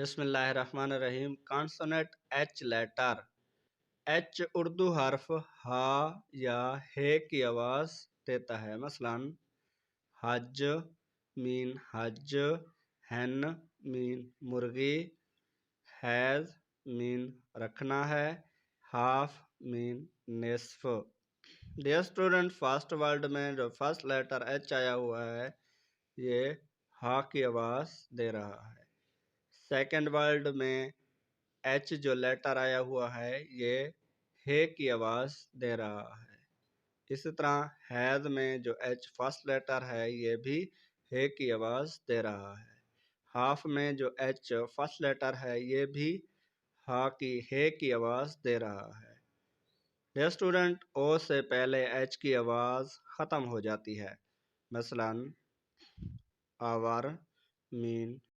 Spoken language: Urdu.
بسم اللہ الرحمن الرحیم۔ کانسونیٹ ایچ لیٹر۔ ایچ اردو حرف ہا یا ہے کی آواز دیتا ہے، مثلا حج مین حج، ہین مین مرغی، حیض مین رکھنا ہے، ہاف مین نصف۔ ڈیئر اسٹوڈنٹ، فرسٹ ورڈ میں جو فرسٹ لیٹر ایچ آیا ہوا ہے یہ ہا کی آواز دے رہا ہے۔ سیکنڈ ورڈ میں ایچ جو لیٹر آیا ہوا ہے یہ ہے کی آواز دے رہا ہے۔ اسی طرح حیض میں جو ایچ فرسٹ لیٹر ہے یہ بھی ہے کی آواز دے رہا ہے۔ ہاف میں جو ایچ فرسٹ لیٹر ہے یہ بھی ہے کی آواز دے رہا ہے۔ ڈیئر اسٹوڈنٹ، او سے پہلے ایچ کی آواز ختم ہو جاتی ہے، مثلا آور مین